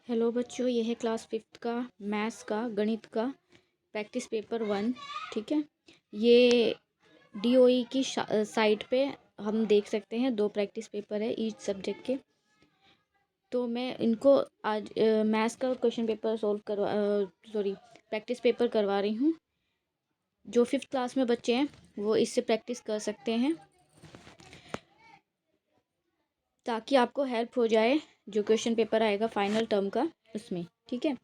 Hello बच्चों, यह है क्लास 5th का मैथ्स का गणित का प्रैक्टिस पेपर 1। ठीक है, ये डीओई की साइट पे हम देख सकते हैं। 2 प्रैक्टिस पेपर है ईच सब्जेक्ट के। तो मैं इनको आज मैथ्स का क्वेश्चन पेपर प्रैक्टिस पेपर करवा रही हूँ। जो 5th क्लास में बच्चे हैं वो इससे प्रैक्टिस कर सकते हैं, ताकि आपको हेल्प हो जाए जो क्वेश्चन पेपर आएगा फाइनल टर्म का उसमें। ठीक है,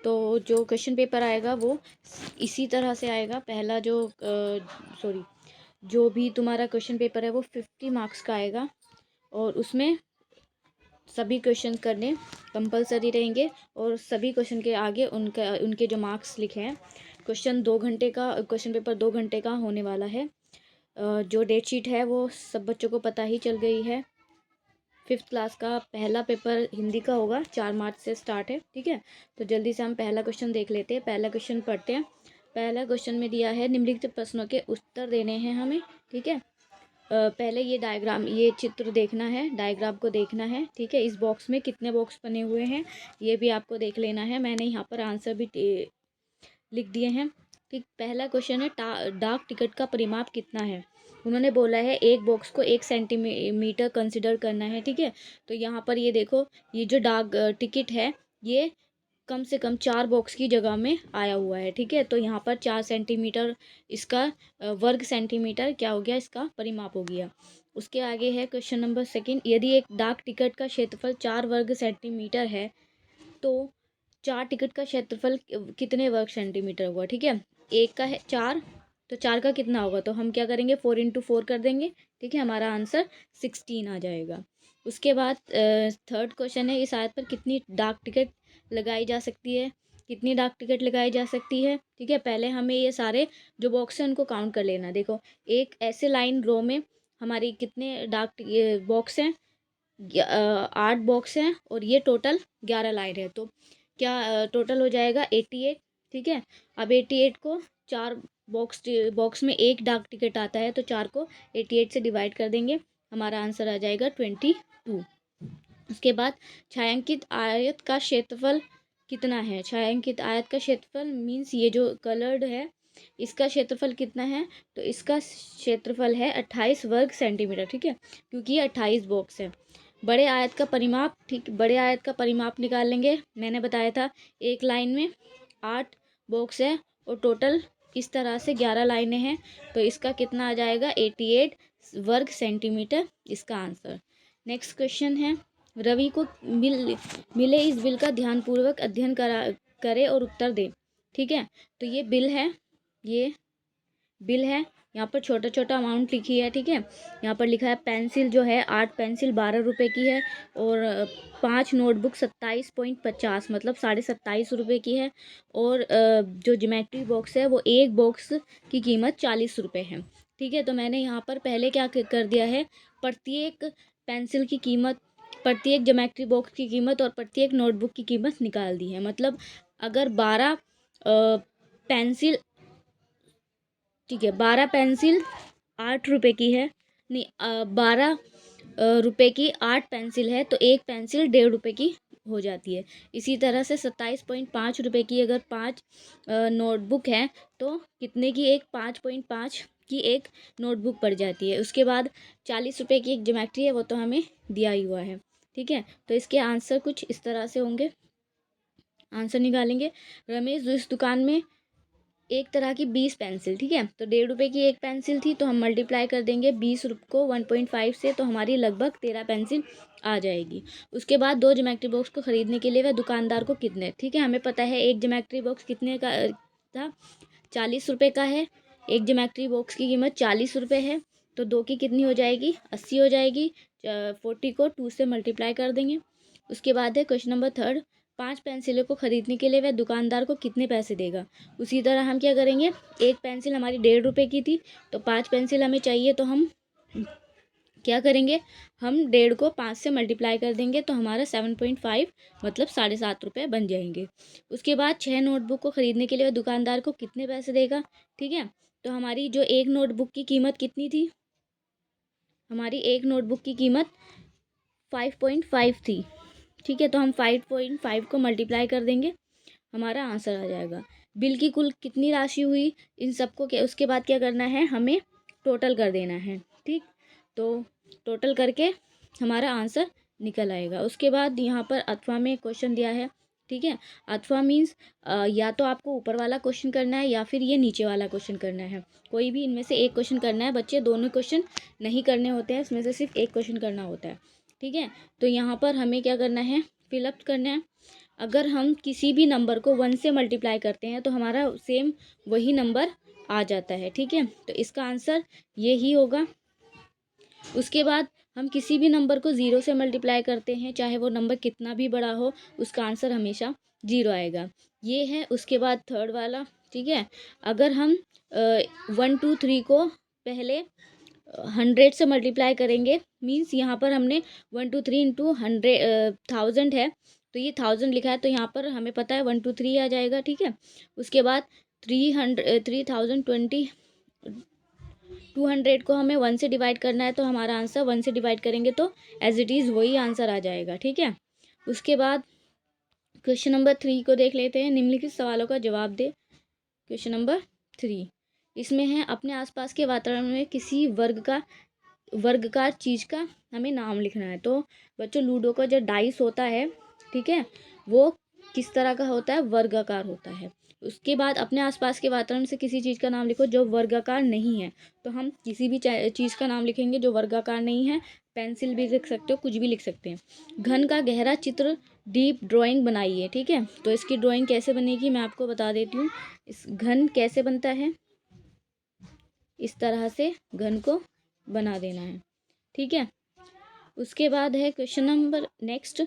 तो जो क्वेश्चन पेपर आएगा वो इसी तरह से आएगा। पहला जो भी तुम्हारा क्वेश्चन पेपर है वो 50 मार्क्स का आएगा, और उसमें सभी क्वेश्चन करने कंपलसरी रहेंगे, और सभी क्वेश्चन के आगे उनके जो मार्क्स लिखे हैं। क्वेश्चन पेपर 2 घंटे का होने वाला है। जो डेट शीट है वो सब बच्चों को पता ही चल गई है। 5th क्लास का पहला पेपर हिंदी का होगा, 4 मार्च से स्टार्ट है। ठीक है, तो जल्दी से हम पहला क्वेश्चन देख लेते हैं। पहला क्वेश्चन पढ़ते हैं। पहला क्वेश्चन में दिया है निम्नलिखित प्रश्नों के उत्तर देने हैं हमें। ठीक है, पहले ये चित्र देखना है, डायग्राम को देखना है। ठीक है, इस बॉक्स में कितने बॉक्स बने हुए हैं ये भी आपको देख लेना है। मैंने यहाँ पर आंसर भी लिख दिए हैं। ठीक, पहला क्वेश्चन है डाक टिकट का परिमाप कितना है। उन्होंने बोला है एक बॉक्स को 1 सेंटीमीटर कंसिडर करना है। ठीक है, तो यहाँ पर ये देखो, ये जो डाक टिकट है ये कम से कम 4 बॉक्स की जगह में आया हुआ है। ठीक है, तो यहाँ पर 4 सेंटीमीटर इसका वर्ग सेंटीमीटर क्या हो गया, इसका परिमाप हो गया। उसके आगे है क्वेश्चन नंबर 2। यदि एक डाक टिकट का क्षेत्रफल 4 वर्ग सेंटीमीटर है तो 4 टिकट का क्षेत्रफल कितने वर्ग सेंटीमीटर हुआ। ठीक है, एक का है 4, तो 4 का कितना होगा, तो हम क्या करेंगे 4 × 4 कर देंगे। ठीक है, हमारा आंसर 16 आ जाएगा। उसके बाद थर्ड क्वेश्चन है, इस आयत पर कितनी डाक टिकट लगाई जा सकती है। कितनी डाक टिकट लगाई जा सकती है। ठीक है, पहले हमें ये सारे जो बॉक्स हैं उनको काउंट कर लेना। देखो, एक ऐसे लाइन रो में हमारी कितने बॉक्स हैं, 8 बॉक्स हैं, और ये टोटल 11 लाइन है। तो क्या टोटल हो जाएगा 88। ठीक है, अब 88 को 4 बॉक्स में एक डाक टिकट आता है, तो 4 को 88 से डिवाइड कर देंगे, हमारा आंसर आ जाएगा 22। उसके बाद छायांकित आयत का क्षेत्रफल कितना है। छायांकित आयत का क्षेत्रफल मीन्स ये जो कलर्ड है इसका क्षेत्रफल कितना है, तो इसका क्षेत्रफल है 28 वर्ग सेंटीमीटर। ठीक है, क्योंकि ये 28 बॉक्स है। बड़े आयत का परिमाप, ठीक, बड़े आयत का परिमाप निकाल लेंगे। मैंने बताया था एक लाइन में 8 बॉक्स है और टोटल इस तरह से 11 लाइनें हैं, तो इसका कितना आ जाएगा 88 वर्ग सेंटीमीटर, इसका आंसर। नेक्स्ट क्वेश्चन है, रवि को मिले इस बिल का ध्यानपूर्वक अध्ययन करे और उत्तर दे। ठीक है, तो ये बिल है, यहाँ पर छोटा छोटा अमाउंट लिखी है। ठीक है, यहाँ पर लिखा है पेंसिल जो है 8 पेंसिल 12 रुपए की है, और 5 नोटबुक 27.50 मतलब 27.5 रुपये की है, और जो ज्योमेट्री बॉक्स है वो एक बॉक्स की कीमत 40 रुपये है। ठीक है, तो मैंने यहाँ पर पहले क्या कर दिया है, प्रत्येक पेंसिल की कीमत, प्रत्येक ज्योमेट्री बॉक्स की कीमत और प्रत्येक नोटबुक की कीमत निकाल दी है। मतलब अगर 12 पेंसिल, ठीक है, 12 पेंसिल 8 रुपए की है, नहीं 12 रुपए की 8 पेंसिल है, तो एक पेंसिल 1.5 रुपए की हो जाती है। इसी तरह से 27.5 रुपए की अगर 5 नोटबुक है, तो कितने की एक 5.5 की एक नोटबुक पड़ जाती है। उसके बाद 40 रुपए की एक ज्योमेट्री है, वो तो हमें दिया ही हुआ है। ठीक है, तो इसके आंसर कुछ इस तरह से होंगे। आंसर निकालेंगे। रमेश इस दुकान में एक तरह की 20 पेंसिल, ठीक है, तो 1.5 रुपए की एक पेंसिल थी, तो हम मल्टीप्लाई कर देंगे 20 को 1.5 से, तो हमारी लगभग 13 पेंसिल आ जाएगी। उसके बाद 2 ज्योमेट्री बॉक्स को खरीदने के लिए वह दुकानदार को कितने, ठीक है, हमें पता है एक ज्योमेट्री बॉक्स कितने का था, 40 रुपये का है। एक ज्योमेट्री बॉक्स की कीमत 40 रुपये है, तो 2 की कितनी हो जाएगी 80 हो जाएगी। 40 को 2 से मल्टीप्लाई कर देंगे। उसके बाद है क्वेश्चन नंबर 3, 5 पेंसिलों को खरीदने के लिए वह दुकानदार को कितने पैसे देगा। उसी तरह हम क्या करेंगे, एक पेंसिल हमारी 1.5 रुपये की थी, तो 5 पेंसिल हमें चाहिए, तो हम क्या करेंगे, हम 1.5 को 5 से मल्टीप्लाई कर देंगे, तो हमारा 7.5 मतलब 7.5 रुपये बन जाएंगे। उसके बाद 6 नोटबुक को खरीदने के लिए वह दुकानदार को कितने पैसे देगा। ठीक है, तो हमारी जो एक नोटबुक की कीमत कितनी थी, हमारी एक नोटबुक की कीमत 5.5 थी। ठीक है, तो हम 5.5 को मल्टीप्लाई कर देंगे, हमारा आंसर आ जाएगा। बिल की कुल कितनी राशि हुई, इन सबको क्या, उसके बाद क्या करना है, हमें टोटल कर देना है। ठीक, तो टोटल करके हमारा आंसर निकल आएगा। उसके बाद यहाँ पर अथवा में क्वेश्चन दिया है। ठीक है, अथवा मीन्स या तो आपको ऊपर वाला क्वेश्चन करना है या फिर ये नीचे वाला क्वेश्चन करना है। कोई भी इनमें से एक क्वेश्चन करना है बच्चे, दोनों क्वेश्चन नहीं करने होते हैं, इसमें से सिर्फ एक क्वेश्चन करना होता है। ठीक है, तो यहाँ पर हमें क्या करना है, फिलअप करना है। अगर हम किसी भी नंबर को 1 से मल्टीप्लाई करते हैं तो हमारा सेम वही नंबर आ जाता है। ठीक है, तो इसका आंसर ये ही होगा। उसके बाद हम किसी भी नंबर को 0 से मल्टीप्लाई करते हैं, चाहे वो नंबर कितना भी बड़ा हो, उसका आंसर हमेशा 0 आएगा। ये है। उसके बाद थर्ड वाला। ठीक है, अगर हम 1 2 3 को पहले 100 से मल्टीप्लाई करेंगे, मीन्स यहाँ पर हमने 1 2 3 इंटू 1000 है, तो ये 1000 लिखा है, तो यहाँ पर हमें पता है 1 2 3 आ जाएगा। ठीक है, उसके बाद 3020 200 को हमें 1 से डिवाइड करना है, तो हमारा आंसर 1 से डिवाइड करेंगे तो एज इट इज़ वही आंसर आ जाएगा। ठीक है, उसके बाद क्वेश्चन नंबर 3 को देख लेते हैं। निम्नलिखित सवालों का जवाब दे। क्वेश्चन नंबर 3 इसमें है, अपने आसपास के वातावरण में किसी वर्गकार चीज़ का हमें नाम लिखना है। तो बच्चों, लूडो का जो डाइस होता है, ठीक है, वो किस तरह का होता है, वर्गाकार होता है। उसके बाद अपने आसपास के वातावरण से किसी चीज़ का नाम लिखो जो वर्गाकार नहीं है। तो हम किसी भी चीज़ का नाम लिखेंगे जो वर्गाकार नहीं है। पेंसिल भी लिख सकते हो, कुछ भी लिख सकते हैं। घन का गहरा चित्र, डीप ड्राइंग बनाइए। ठीक है, तो इसकी ड्राइंग कैसे बनेगी मैं आपको बता देती हूँ। इस घन कैसे बनता है, इस तरह से घन को बना देना है। ठीक है, उसके बाद है क्वेश्चन नंबर नेक्स्ट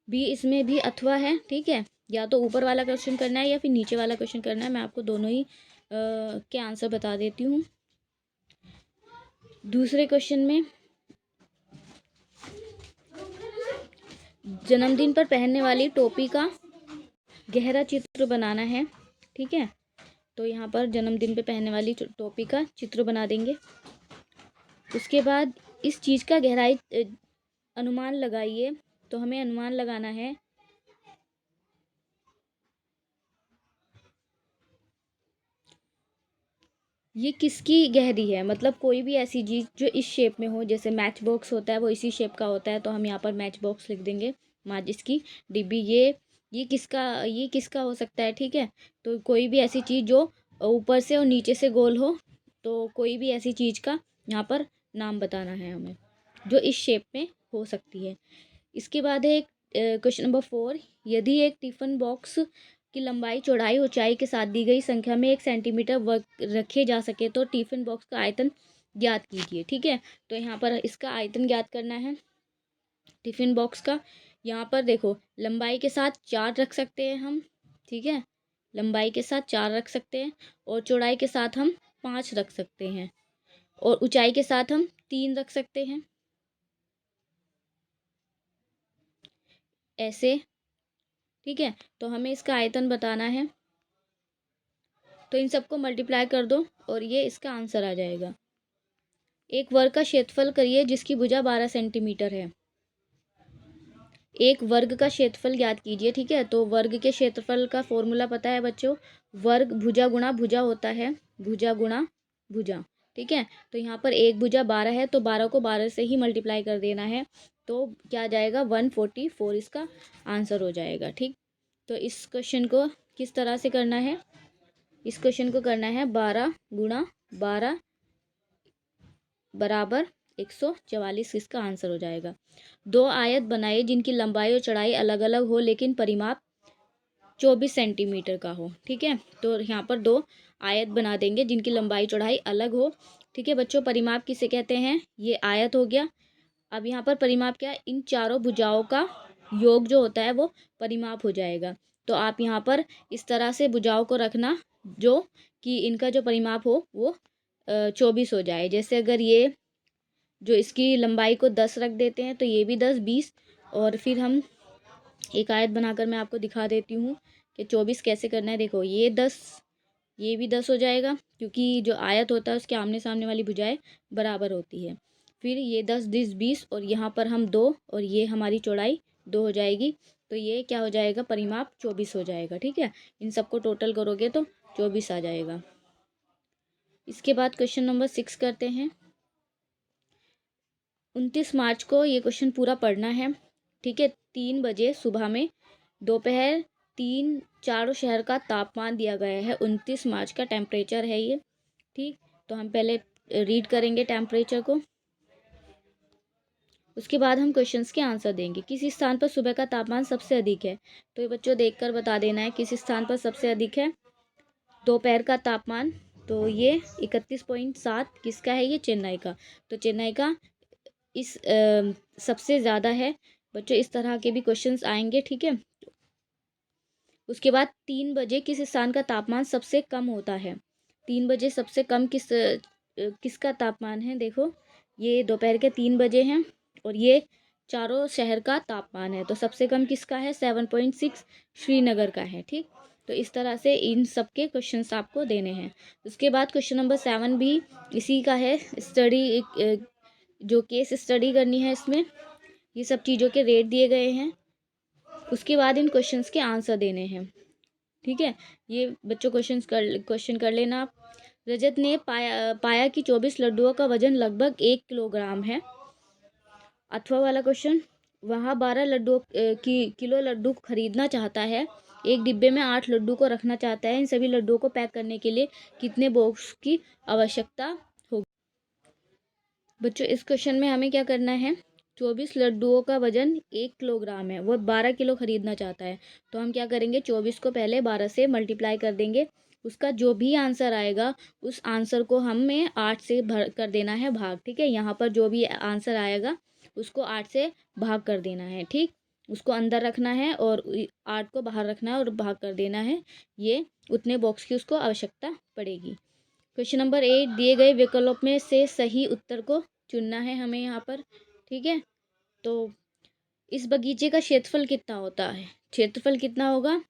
भी, इसमें भी अथवा है। ठीक है, या तो ऊपर वाला क्वेश्चन करना है या फिर नीचे वाला क्वेश्चन करना है। मैं आपको दोनों ही के आंसर बता देती हूँ। दूसरे क्वेश्चन में जन्मदिन पर पहनने वाली टोपी का गहरा चित्र बनाना है। ठीक है, तो यहाँ पर जन्मदिन पे पहनने वाली टोपी का चित्र बना देंगे। उसके बाद इस चीज़ का गहराई अनुमान लगाइए। तो हमें अनुमान लगाना है, ये किसकी गहरी है, मतलब कोई भी ऐसी चीज़ जो इस शेप में हो, जैसे मैच बॉक्स होता है वो इसी शेप का होता है, तो हम यहाँ पर मैच बॉक्स लिख देंगे। माचिस की डिब्बी, ये किसका हो सकता है। ठीक है, तो कोई भी ऐसी चीज़ जो ऊपर से और नीचे से गोल हो, तो कोई भी ऐसी चीज़ का यहाँ पर नाम बताना है हमें जो इस शेप में हो सकती है। इसके बाद है क्वेश्चन नंबर 4, यदि एक टिफ़िन बॉक्स की लंबाई चौड़ाई ऊंचाई के साथ दी गई संख्या में 1 सेंटीमीटर रखे जा सके तो टिफ़िन बॉक्स का आयतन ज्ञात कीजिए। ठीक है, तो यहाँ पर इसका आयतन ज्ञात करना है टिफ़िन बॉक्स का। यहाँ पर देखो, लंबाई के साथ 4 रख सकते हैं हम। ठीक है, लंबाई के साथ 4 रख सकते हैं, और चौड़ाई के साथ हम 5 रख सकते हैं, और ऊंचाई के साथ हम 3 रख सकते हैं, ऐसे। ठीक है, तो हमें इसका आयतन बताना है, तो इन सबको मल्टीप्लाई कर दो और ये इसका आंसर आ जाएगा। एक वर्ग का क्षेत्रफल करिए जिसकी भुजा 12 सेंटीमीटर है। एक वर्ग का क्षेत्रफल ज्ञात कीजिए। ठीक है, तो वर्ग के क्षेत्रफल का फॉर्मूला पता है बच्चों, वर्ग भुजा गुणा भुजा होता है, भुजा गुणा भुजा। ठीक है, तो यहाँ पर एक भुजा 12 है, तो 12 को 12 से ही मल्टीप्लाई कर देना है, तो क्या आ जाएगा, 144 इसका आंसर हो जाएगा। ठीक, तो इस क्वेश्चन को किस तरह से करना है, इस क्वेश्चन को करना है 12 गुणा 12 बराबर 144, इसका आंसर हो जाएगा। 2 आयत बनाइए जिनकी लंबाई और चौड़ाई अलग अलग हो लेकिन परिमाप 24 सेंटीमीटर का हो। ठीक है, तो यहाँ पर 2 आयत बना देंगे जिनकी लंबाई चौड़ाई अलग हो। ठीक है बच्चों, परिमाप किसे कहते हैं, ये आयत हो गया। अब यहाँ पर परिमाप क्या है, इन चारों भुजाओं का योग जो होता है वो परिमाप हो जाएगा। तो आप यहाँ पर इस तरह से भुजाओं को रखना जो कि इनका जो परिमाप हो वो 24 हो जाए। जैसे अगर ये जो इसकी लंबाई को 10 रख देते हैं तो ये भी 10 20, और फिर हम एक आयत बनाकर मैं आपको दिखा देती हूँ कि 24 कैसे करना है। देखो, ये 10, ये भी 10 हो जाएगा, क्योंकि जो आयत होता है उसके आमने सामने वाली भुजाएं बराबर होती है। फिर ये 10 10 20, और यहाँ पर हम 2, और ये हमारी चौड़ाई 2 हो जाएगी, तो ये क्या हो जाएगा, परिमाप 24 हो जाएगा। ठीक है, इन सबको टोटल करोगे तो 24 आ जाएगा। इसके बाद क्वेश्चन नंबर 6 करते हैं। 29 मार्च को ये क्वेश्चन पूरा पढ़ना है। ठीक है, 3 बजे सुबह में, दोपहर 3, चारों शहर का तापमान दिया गया है। 29 मार्च का टेम्परेचर है ये। ठीक, तो हम पहले रीड करेंगे टेम्परेचर को, उसके बाद हम क्वेश्चंस के आंसर देंगे। किस स्थान पर सुबह का तापमान सबसे अधिक है, तो ये बच्चों देखकर बता देना है किस स्थान पर सबसे अधिक है। दोपहर का तापमान, तो ये 31.7 किसका है, ये चेन्नई का। तो चेन्नई का इस सबसे ज़्यादा है बच्चों। इस तरह के भी क्वेश्चंस आएंगे। ठीक है, उसके बाद 3 बजे किस स्थान का तापमान सबसे कम होता है। 3 बजे सबसे कम किसका तापमान है, देखो ये दोपहर के 3 बजे हैं और ये चारों शहर का तापमान है। तो सबसे कम किसका है, 7.6 श्रीनगर का है। ठीक, तो इस तरह से इन सब के क्वेश्चंस आपको देने हैं। उसके बाद क्वेश्चन नंबर 7 भी इसी का है, स्टडी जो केस स्टडी करनी है। इसमें ये सब चीज़ों के रेट दिए गए हैं, उसके बाद इन क्वेश्चंस के आंसर देने हैं। ठीक है, ये बच्चों क्वेश्चन कर लेना आप। रजत ने पाया कि 24 लड्डुओं का वजन लगभग 1 किलोग्राम है। अथवा वाला क्वेश्चन, वहाँ 12 लड्डुओं किलो लड्डू खरीदना चाहता है, एक डिब्बे में 8 लड्डू को रखना चाहता है। इन सभी लड्डुओं को पैक करने के लिए कितने बॉक्स की आवश्यकता होगी। बच्चों इस क्वेश्चन में हमें क्या करना है, 24 लड्डुओं का वजन 1 किलोग्राम है, वो 12 किलो खरीदना चाहता है। तो हम क्या करेंगे, 24 को पहले 12 से मल्टीप्लाई कर देंगे। उसका जो भी आंसर आएगा उस आंसर को हमें 8 से भर कर देना है भाग। ठीक है, यहाँ पर जो भी आंसर आएगा उसको 8 से भाग कर देना है। ठीक, उसको अंदर रखना है और 8 को बाहर रखना है और भाग कर देना है। ये उतने बॉक्स की उसको आवश्यकता पड़ेगी। क्वेश्चन नंबर 8, दिए गए विकल्प में से सही उत्तर को चुनना है हमें यहाँ पर। ठीक है, तो इस बगीचे का क्षेत्रफल कितना होता है, क्षेत्रफल कितना होगा,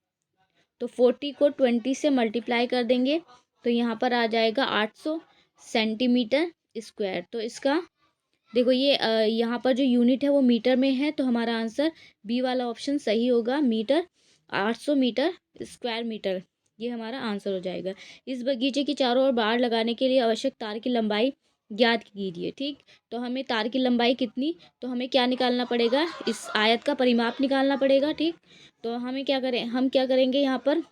तो 40 को 20 से मल्टीप्लाई कर देंगे तो यहाँ पर आ जाएगा 800 सेंटीमीटर स्क्वायर। तो इसका देखो ये यहाँ पर जो यूनिट है वो मीटर में है, तो हमारा आंसर बी वाला ऑप्शन सही होगा, मीटर, 800 मीटर स्क्वायर मीटर, ये हमारा आंसर हो जाएगा। इस बगीचे की चारों ओर बाड़ लगाने के लिए आवश्यक तार की लंबाई ज्ञात कीजिए। ठीक, तो हमें तार की लंबाई कितनी, तो हमें क्या निकालना पड़ेगा, इस आयत का परिमाप निकालना पड़ेगा। ठीक, तो हमें क्या करें, हम क्या करेंगे, यहाँ पर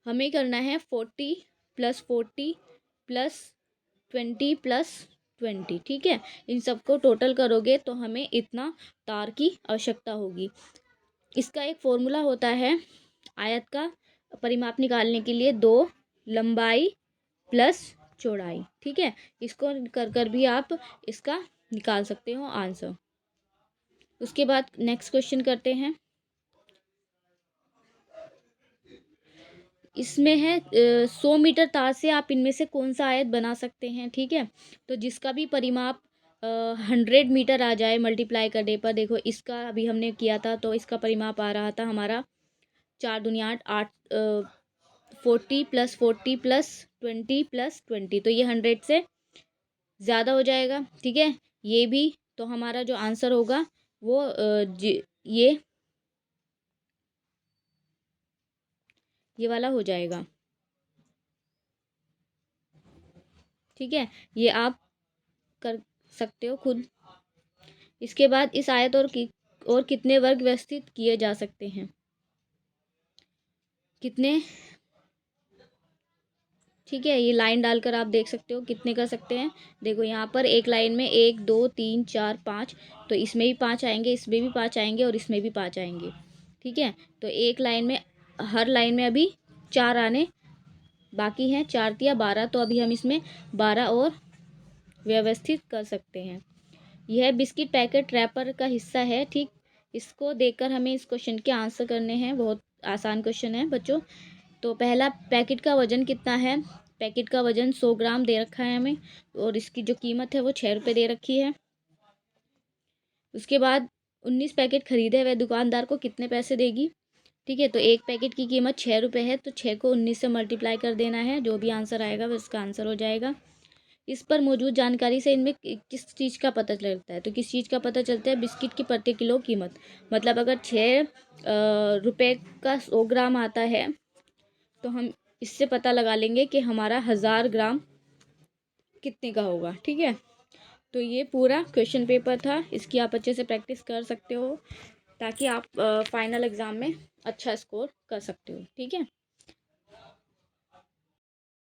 हमें करना है 40 + 40 + 20 + 20। ठीक है, इन सबको टोटल करोगे तो हमें इतना तार की आवश्यकता होगी। इसका एक फॉर्मूला होता है आयत का परिमाप निकालने के लिए, 2 लंबाई + चौड़ाई। ठीक है, इसको कर कर भी आप इसका निकाल सकते हो आंसर। उसके बाद नेक्स्ट क्वेश्चन करते हैं। इसमें है 100 मीटर तार से आप इनमें से कौन सा आयत बना सकते हैं। ठीक है, तो जिसका भी परिमाप 100 मीटर आ जाए मल्टीप्लाई करने पर, देखो इसका अभी हमने किया था तो इसका परिमाप आ रहा था हमारा 4 दूनी 8, 40 + 40 + 20 + 20, तो ये 100 से ज़्यादा हो जाएगा। ठीक है, ये भी, तो हमारा जो आंसर होगा वो ये वाला हो जाएगा। ठीक है, ये आप कर सकते हो खुद। इसके बाद इस आयत और कितने वर्ग व्यवस्थित किए जा सकते हैं, कितने। ठीक है, ये लाइन डालकर आप देख सकते हो कितने कर सकते हैं। देखो यहाँ पर एक लाइन में 1 2 3 4 5, तो इसमें भी 5 आएंगे, इसमें भी 5 आएंगे और इसमें भी 5 आएंगे। ठीक है, तो एक लाइन में, हर लाइन में अभी 4 आने बाकी हैं, 4 या 12, तो अभी हम इसमें 12 और व्यवस्थित कर सकते हैं। यह बिस्किट पैकेट रैपर का हिस्सा है। ठीक, इसको देखकर हमें इस क्वेश्चन के आंसर करने हैं, बहुत आसान क्वेश्चन है बच्चों। तो पहला, पैकेट का वजन कितना है, पैकेट का वजन 100 ग्राम दे रखा है हमें और इसकी जो कीमत है वो 6 रुपये दे रखी है। उसके बाद 19 पैकेट खरीदे हुए दुकानदार को कितने पैसे देगी। ठीक है, तो एक पैकेट की कीमत 6 रुपये है, तो 6 को 19 से मल्टीप्लाई कर देना है, जो भी आंसर आएगा वो इसका आंसर हो जाएगा। इस पर मौजूद जानकारी से इनमें किस चीज़ का पता चलता है? तो किस चीज़ का पता चलता है? बिस्किट की प्रति किलो कीमत। मतलब अगर 6 रुपए का 100 ग्राम आता है तो हम इससे पता लगा लेंगे कि हमारा 1000 ग्राम कितने का होगा। ठीक है, तो ये पूरा क्वेश्चन पेपर था। इसकी आप अच्छे से प्रैक्टिस कर सकते हो ताकि आप फाइनल एग्ज़ाम में अच्छा स्कोर कर सकते हो। ठीक है।